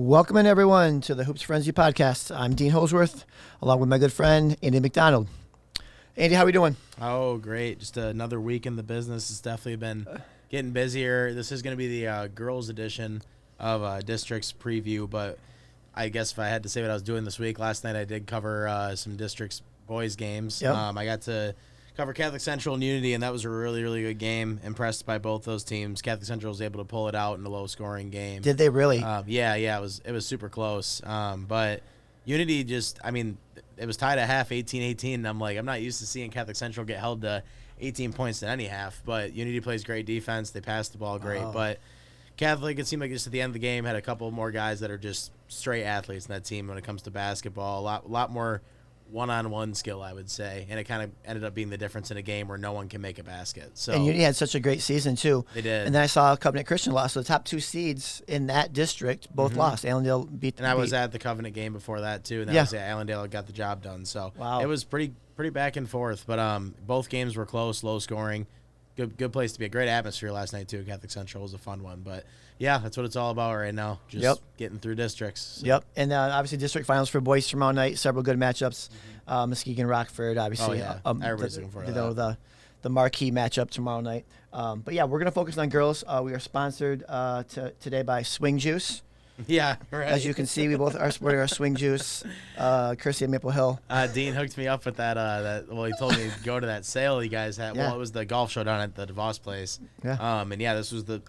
Welcome in, everyone, to the Hoops Frenzy podcast. I'm Dean Holzwarth, along with my good friend, Andy McDonald. Andy, how are we doing? Oh, great. Just another week in the business. It's definitely been getting busier. This is going to be the girls' edition of Districts Preview, but I guess if I had to say what I was doing this week, last night I did cover some Districts boys games. Yep. I got to cover Catholic Central and Unity, and that was a really, really good game. Impressed by both those teams. Catholic Central was able to pull it out in a low-scoring game. Did they really? Yeah, it was super close. But Unity it was tied at half, 18-18, and I'm not used to seeing Catholic Central get held to 18 points in any half, but Unity plays great defense. They pass the ball great, but Catholic, it seemed like just at the end of the game, had a couple more guys that are just straight athletes in that team when it comes to basketball. A lot more one-on-one skill, I would say, and it kind of ended up being the difference in a game where no one can make a basket. So and Unity had such a great season, too. They did. And then I saw Covenant Christian lost, so the top two seeds in that district both lost. Allendale beat. And I was at the Covenant game before that, too, and that was Allendale got the job done. So It was pretty back and forth, but both games were close, low scoring. Good place to be. A great atmosphere last night, too. Catholic Central was a fun one, but yeah, that's what it's all about right now. Just getting through districts. So. Yep, and obviously district finals for boys tomorrow night. Several good matchups. Muskegon, Rockford, obviously. Everybody's looking forward to that. The marquee matchup tomorrow night. But yeah, we're gonna focus on girls. We are sponsored today by Swing Juice. Yeah, right. As you can see, we both are sporting our Swing Juice, courtesy of Maple Hill. Dean hooked me up with that. He told me to go to that sale you guys had. Yeah. Well, it was the golf show down at the DeVos place. Yeah. This was two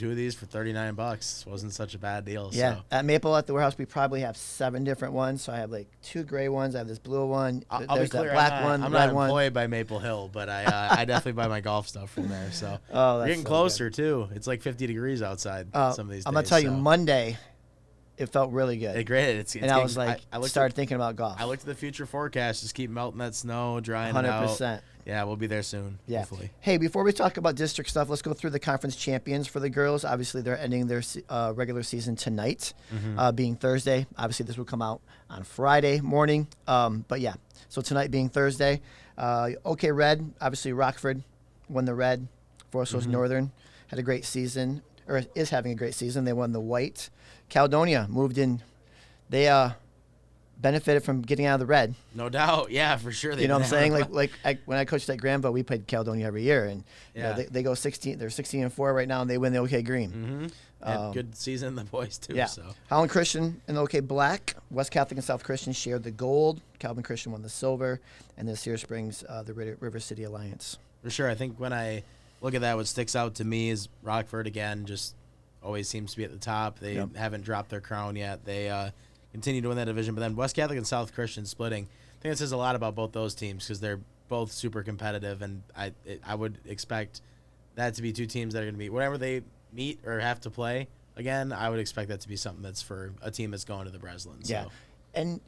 of these for $39. Wasn't such a bad deal. Yeah. So. At Maple at the warehouse, we probably have 7 different ones. So I have like 2 gray ones. I have this blue one. There's that black one. I'm not employed by Maple Hill, but I definitely buy my golf stuff from there. So we're getting closer too. It's like 50 degrees outside some of these days. I'm gonna tell you, Monday. It felt really good. I was like, started thinking about golf. I looked at the future forecast, just keep melting that snow, drying 100%. it out. Yeah, we'll be there soon, hopefully. Hey, before we talk about district stuff, let's go through the conference champions for the girls. Obviously, they're ending their regular season tonight, being Thursday. Obviously, this will come out on Friday morning. But yeah, so tonight being Thursday. OK Red, obviously Rockford won the red. Forest Hills Northern had a great season, or is having a great season. They won the white. Caledonia moved in. They benefited from getting out of the red. No doubt. Yeah, for sure. You know what I'm saying? When I coached at Granville, we played Caledonia every year. And they go 16. They're 16-4 right now, and they win the OK Green. Good season in the boys, too. Yeah. So. Holland Christian and the OK Black. West Catholic and South Christian shared the gold. Calvin Christian won the silver. And this year Springs, the River City Alliance. For sure. I think when I look at that, what sticks out to me is Rockford, again, just always seems to be at the top. They haven't dropped their crown yet. They continue to win that division. But then West Catholic and South Christian splitting. I think it says a lot about both those teams because they're both super competitive. And I would expect that to be 2 teams that are going to be, whenever they meet or have to play again, I would expect that to be something that's for a team that's going to the Breslin. Yeah. So. And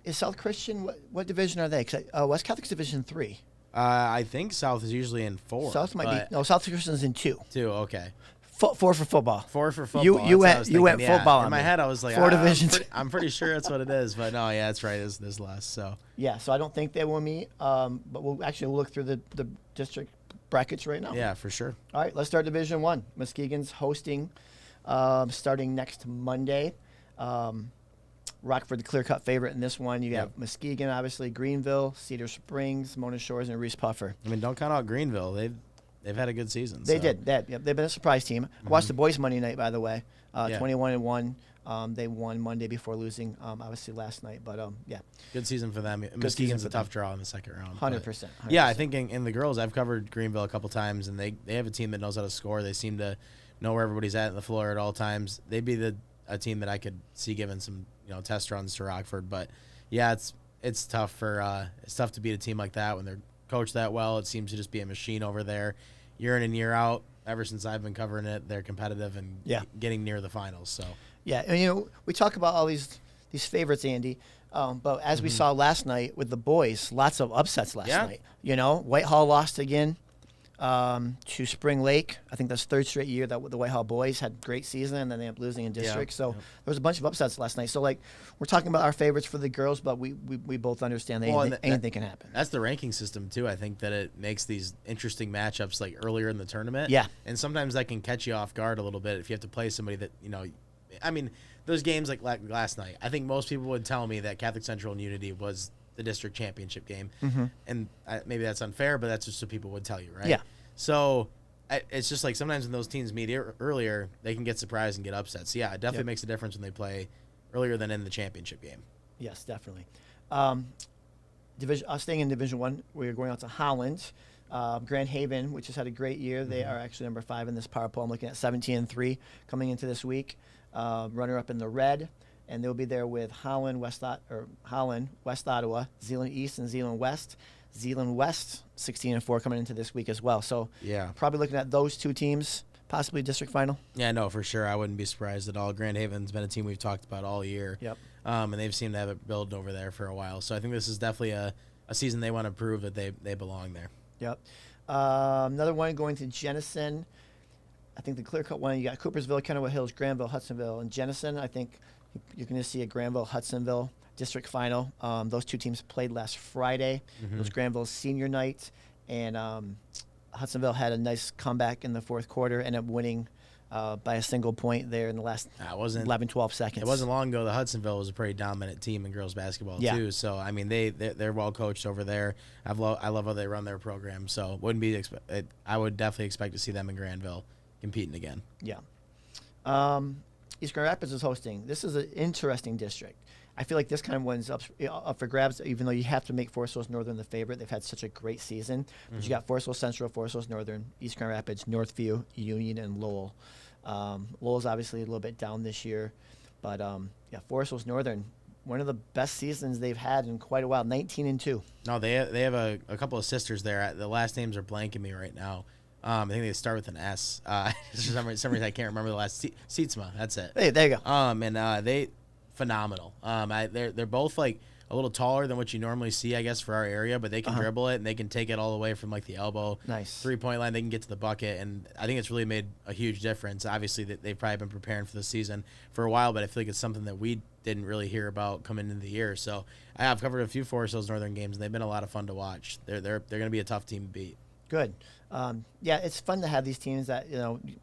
is South Christian, what division are they? Because West Catholic's Division 3. I think South is usually in 4. South might be. No, South Christian's in 2. 2, okay. 4 for football. 4 for football. You went football. In my head, I was like, 4 divisions. I'm pretty sure that's what it is, but no, yeah, that's right. There's less. So yeah, so I don't think they will meet. But we'll look through the district brackets right now. Yeah, for sure. All right, let's start Division 1. Muskegon's hosting, starting next Monday. Rockford, the clear-cut favorite in this one. You have Muskegon, obviously, Greenville, Cedar Springs, Mona Shores, and Reese Puffer. Don't count out Greenville. They've had a good season. They did. They've been a surprise team. I watched the boys Monday night, by the way. 21-1. They won Monday before losing, obviously, last night. But, yeah. Good season for them. Muskegon's a tough draw in the second round. 100%. Yeah, I think in the girls, I've covered Greenville a couple times, and they have a team that knows how to score. They seem to know where everybody's at in the floor at all times. They'd be a team that I could see giving some test runs to Rockford. But, yeah, it's tough to beat a team like that when they're coached that well. It seems to just be a machine over there. Year in and year out, ever since I've been covering it, they're competitive and getting near the finals. So yeah, and we talk about all these favorites, Andy, but as we saw last night with the boys, lots of upsets last night. Whitehall lost again. to Spring Lake. I think that's third straight year that the Whitehall boys had a great season, and then they ended up losing in district. So there was a bunch of upsets last night. So, like, we're talking about our favorites for the girls, but we both understand that anything can happen. That's the ranking system, too. I think that it makes these interesting matchups, like, earlier in the tournament. Yeah. And sometimes that can catch you off guard a little bit if you have to play somebody that, you know, I mean, those games like last night, I think most people would tell me that Catholic Central and Unity was the district championship game. And maybe that's unfair, but that's just what people would tell you, right? Yeah. So it's just like sometimes when those teams meet earlier, they can get surprised and get upset. So, yeah, it definitely makes a difference when they play earlier than in the championship game. Yes, definitely. Staying in Division 1, we're going out to Holland. Grand Haven, which has had a great year. They are actually number 5 in this power poll. I'm looking at 17-3 coming into this week. Runner-up in the red. And they'll be there with Holland, West Ottawa, Zeeland East, and Zeeland West. Zeeland West, 16-4 coming into this week as well. So yeah, probably looking at those two teams, possibly district final. Yeah, no, for sure. I wouldn't be surprised at all. Grand Haven's been a team we've talked about all year. Yep. And they've seemed to have it built over there for a while. So I think this is definitely a season they want to prove that they belong there. Yep. Another one going to Jenison. I think the clear-cut one, you got Coopersville, Kennewood Hills, Granville, Hudsonville. And Jenison, I think you're going to see a Granville-Hudsonville district final. Those two teams played last Friday. It was Granville's senior night, and Hudsonville had a nice comeback in the fourth quarter, ended up winning by a single point there in the last 11, 12 seconds. It wasn't long ago that Hudsonville was a pretty dominant team in girls basketball too. So I mean they're well coached over there. I love how they run their program. So I would definitely expect to see them in Granville competing again. Yeah. East Grand Rapids is hosting. This is an interesting district. I feel like this kind of one's up for grabs, even though you have to make Forest Hills Northern the favorite. They've had such a great season. But you got Forest Hills Central, Forest Hills Northern, East Grand Rapids, Northview, Union, and Lowell. Lowell's obviously a little bit down this year. But, Forest Hills Northern, one of the best seasons they've had in quite a while, 19-2. No, they have a couple of sisters there. The last names are blanking me right now. I think they start with an S. For some reason I can't remember the last. Sietsma, that's it. Hey, there you go. And they phenomenal. They're both like a little taller than what you normally see, I guess, for our area, but they can dribble it and they can take it all the way from like the elbow, nice 3-point line. They can get to the bucket, and I think it's really made a huge difference. Obviously, they've probably been preparing for the season for a while, but I feel like it's something that we didn't really hear about coming into the year. So I have covered a few Forest Hills Northern games, and they've been a lot of fun to watch. They're going to be a tough team to beat. Good. It's fun to have these teams that,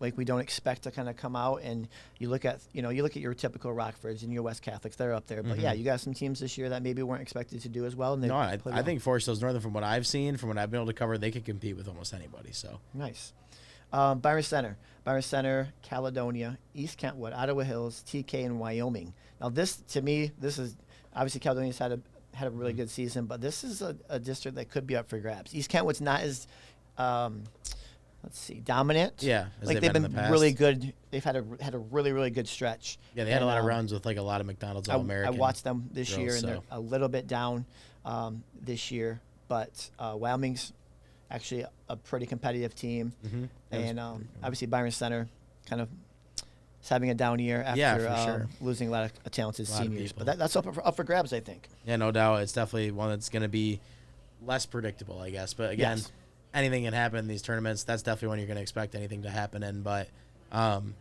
like we don't expect to kind of come out, and you look at your typical Rockfords and your West Catholics, they're up there. But you got some teams this year that maybe weren't expected to do as well. And I think Forest Hills Northern, from what I've seen, from what I've been able to cover, they could compete with almost anybody. So nice. Byron Center, Caledonia, East Kentwood, Ottawa Hills, TK, and Wyoming. Now this, to me, this is obviously Caledonia's had a really good season, but this is a district that could be up for grabs. East Kentwood's not as dominant. Yeah, like they've been really good. They've had a really, really good stretch. Yeah, they had a lot of runs with like a lot of McDonald's All-American. I watched them this year, and they're a little bit down this year. But Wyoming's actually a pretty competitive team, and obviously Byron Center kind of is having a down year after losing a lot of talented seniors. But that's up for grabs, I think. Yeah, no doubt. It's definitely one that's going to be less predictable, I guess. But again, anything can happen in these tournaments. That's definitely when you're going to expect anything to happen in. But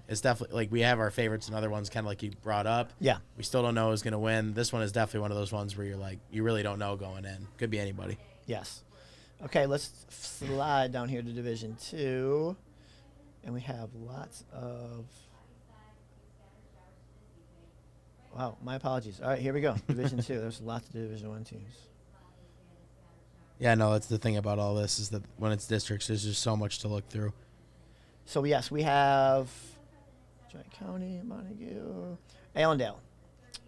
it's definitely like we have our favorites and other ones, kind of like you brought up. Yeah. We still don't know who's going to win. This one is definitely one of those ones where you're like, you really don't know going in. Could be anybody. Yes. Okay, let's slide down here to Division 2. And we have lots of... Wow, my apologies. All right, here we go. Division 2. There's lots of Division 1 teams. Yeah, no, that's the thing about all this is that when it's districts, there's just so much to look through. So, yes, we have Giant County, Montague, Allendale.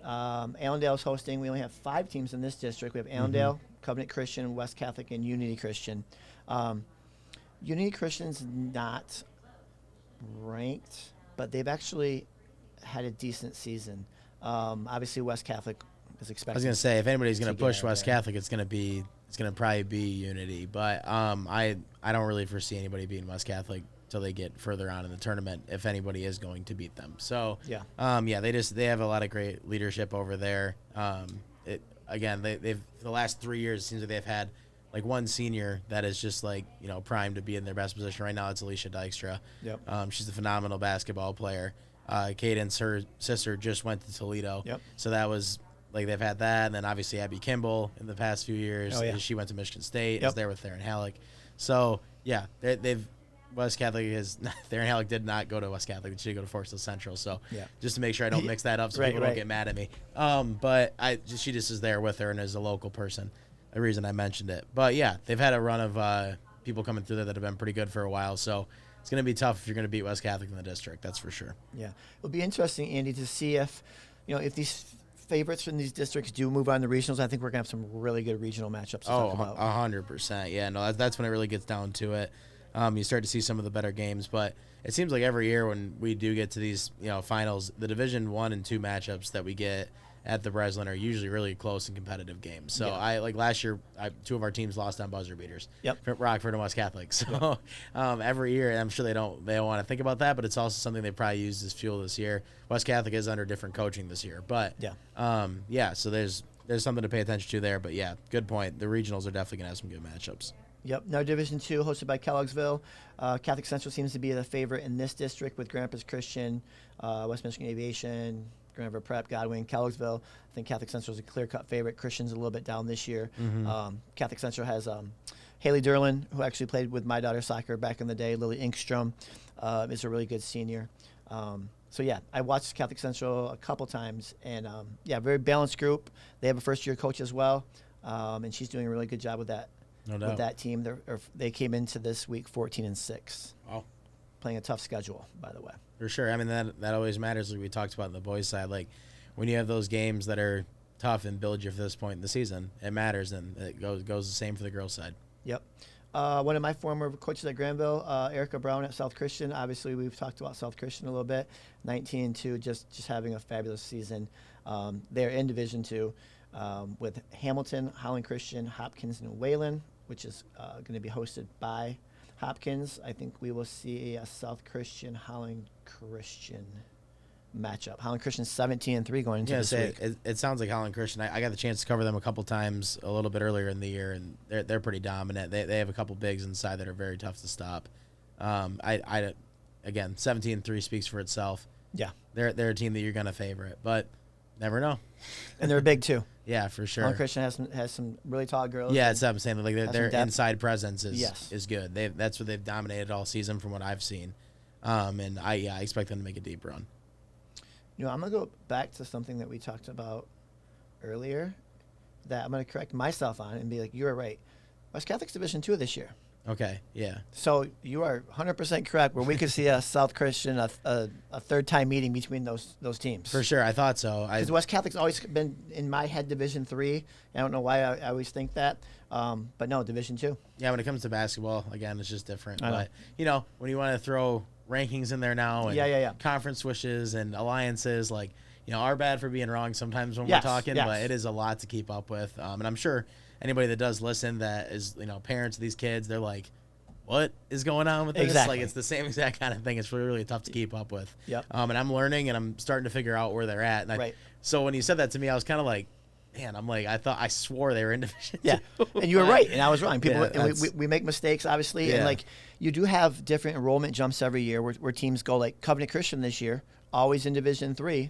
Allendale's hosting. We only have 5 teams in this district. We have Allendale, Covenant Christian, West Catholic, and Unity Christian. Unity Christian's not ranked, but they've actually had a decent season. Obviously, West Catholic is expected. I was going to say, if anybody's going to push West Catholic, it's going to probably be Unity. But I don't really foresee anybody beating West Catholic till they get further on in the tournament, if anybody is going to beat them. So they have a lot of great leadership over there. They've the last 3 years, it seems like they've had like one senior that is just like, primed to be in their best position right now. It's Alicia Dykstra. Yep. She's a phenomenal basketball player. Cadence, her sister, just went to Toledo. Yep. So that was like they've had that, and then obviously Abby Kimball in the past few years. Oh, yeah. She went to Michigan State. Yep. Is there with Theron Halleck. So yeah, they've West Catholic is Theron Halleck did not go to West Catholic. She did go to Forest Hill Central. So just to make sure I don't mix that up, so people don't get mad at me. But she just is there with her and is a local person. The reason I mentioned it. But yeah, they've had a run of people coming through there that have been pretty good for a while. So it's going to be tough if you're going to beat West Catholic in the district. That's for sure. Yeah, it'll be interesting, Andy, to see if these favorites from these districts do move on to regionals. I think we're gonna have some really good regional matchups to talk about. 100%. Yeah, no, that's when it really gets down to it. You start to see some of the better games, but it seems like every year when we do get to these finals, the Division 1 and 2 matchups that we get at the Breslin are usually really close and competitive games. So I like last year, 2 of our teams lost on buzzer beaters. Yep. Rockford and West Catholic. So every year, I'm sure they don't want to think about that, but it's also something they probably used as fuel this year. West Catholic is under different coaching this year, but so there's something to pay attention to there. But yeah, good point. The regionals are definitely gonna have some good matchups. Yep. Now Division 2, hosted by Kelloggsville. Catholic Central seems to be the favorite in this district with Grandpa's Christian, West Michigan Aviation, Granville Prep, Godwin, Kelloggsville. I think Catholic Central is a clear-cut favorite. Christian's a little bit down this year. Catholic Central has Haley Derlin, who actually played with my daughter's soccer back in the day. Lily Inkstrom is a really good senior. So, yeah, I watched Catholic Central a couple times, and, very balanced group. They have a first-year coach as well, and she's doing a really good job with that. No doubt. With that team. They came into this week 14-6. Wow. Playing a tough schedule, by the way. For sure. I mean, that always matters, like we talked about on the boys' side. Like, when you have those games that are tough and build you for this point in the season, it matters, and it goes the same for the girls' side. Yep. One of my former coaches at Granville, Erica Brown at South Christian. Obviously, we've talked about South Christian a little bit. 19-2, just having a fabulous season. They're in Division 2 with Hamilton, Holland Christian, Hopkins, and Wayland, which is going to be hosted by Hopkins. I think we will see a South Christian, Holland Christian matchup. Holland Christian 17-3 going into this week. It sounds like Holland Christian. I got the chance to cover them a couple times a little bit earlier in the year, and they're pretty dominant. They have a couple bigs inside that are very tough to stop. Again, 17-3 speaks for itself. Yeah, they're a team that you're going to favorite, but never know. And they're big too. Yeah, for sure. Holland Christian has some really tall girls. Yeah, it's what I'm saying. Like their inside presence is Yes. is good. That's what they've dominated all season from what I've seen. And I expect them to make a deep run. I'm going to go back to something that we talked about earlier that I'm going to correct myself on and be like, you were right. West Catholic's Division 2 this year. Okay, yeah. So you are 100% correct where we could see a South Christian, a third-time meeting between those teams. For sure, I thought so. Because West Catholic's always been, in my head, Division 3. I don't know why I always think that. But no, Division 2. Yeah, when it comes to basketball, again, it's just different. But, when you want to throw rankings in there now and conference wishes and alliances, our bad for being wrong sometimes when we're talking, but it is a lot to keep up with. And I'm sure anybody that does listen that is, parents of these kids, they're like, what is going on with this? Exactly. It's the same exact kind of thing. It's really, really tough to keep up with. Yep. And I'm learning and I'm starting to figure out where they're at. And so when you said that to me, I was kind of like, man, I swore they were in Division 2. And you were right, and I was wrong. We make mistakes, obviously, and you do have different enrollment jumps every year where teams go like Covenant Christian this year, always in Division 3,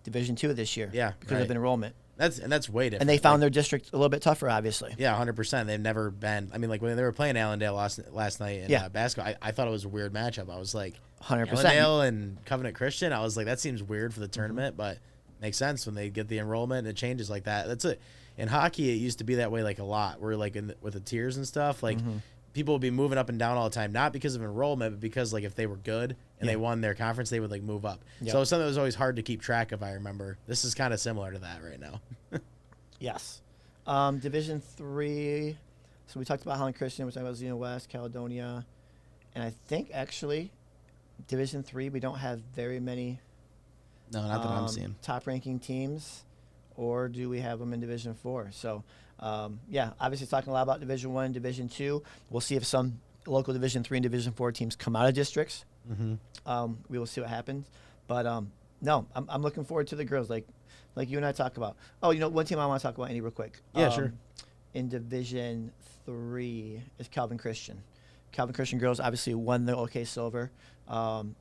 Division 2 this year, because of enrollment. That's way different. And they found their district a little bit tougher, obviously. Yeah, 100%. They've never been. I mean, when they were playing Allendale last night in basketball, I thought it was a weird matchup. I was like, 100%. Allendale and Covenant Christian. I was like, that seems weird for the tournament, but makes sense when they get the enrollment and it changes like that. That's it. In hockey, it used to be that way a lot. Where with the tiers and stuff, people would be moving up and down all the time, not because of enrollment, but because if they were good and they won their conference, they would move up. Yep. So it was something that was always hard to keep track of. I remember this is kind of similar to that right now. Yes. Division 3. So we talked about Holland Christian, we talked about Xena West, Caledonia, and I think actually Division 3 we don't have very many. No, not that I'm seeing top-ranking teams, or do we have them in Division 4? So, obviously talking a lot about Division 1 and Division 2. We'll see if some local Division 3 and Division 4 teams come out of districts. Mm-hmm. We will see what happens. But, no, I'm looking forward to the girls, like you and I talk about. Oh, one team I want to talk about, Andy, real quick. Yeah, sure. In Division 3 is Calvin Christian. Calvin Christian girls obviously won the OK Silver.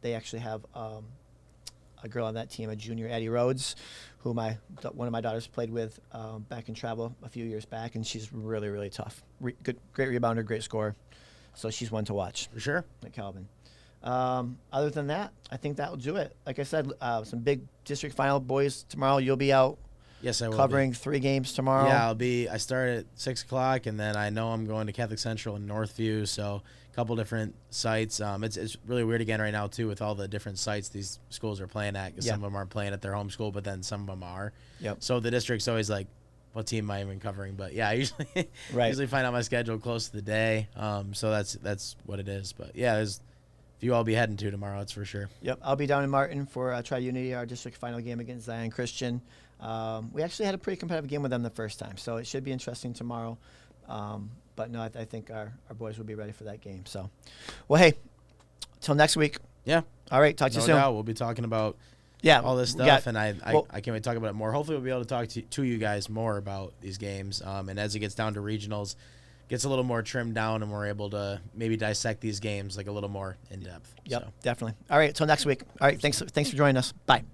They actually have a girl on that team, a junior, Addie Rhodes, who one of my daughters played with back in travel a few years back, and she's really, really tough. Great rebounder, great scorer. So she's one to watch. For sure. Like Calvin. Other than that, I think that will do it. Like I said, some big district final boys tomorrow. You'll be out. Yes, I will. Covering 3 games tomorrow. Yeah, I start at 6 o'clock, and then I know I'm going to Catholic Central in Northview, so a couple different sites. It's really weird again right now, too, with all the different sites these schools are playing at, because some of them aren't playing at their home school, but then some of them are. Yep. So the district's always like, what team am I even covering? But, yeah, I usually find out my schedule close to the day, so that's what it is. But, yeah, if you all be heading to tomorrow, it's for sure. Yep, I'll be down in Martin for Tri-Unity, our district final game against Zion Christian. We actually had a pretty competitive game with them the first time, so it should be interesting tomorrow. But no, I think our boys will be ready for that game. So, well, hey, till next week. Yeah. All right, talk to you soon. No doubt. We'll be talking about all this stuff, and I can't wait to talk about it more. Hopefully we'll be able to talk to you guys more about these games. And as it gets down to regionals, gets a little more trimmed down, and we're able to maybe dissect these games like a little more in depth. Yep, so. Definitely. All right, till next week. All right, thanks for joining us. Bye.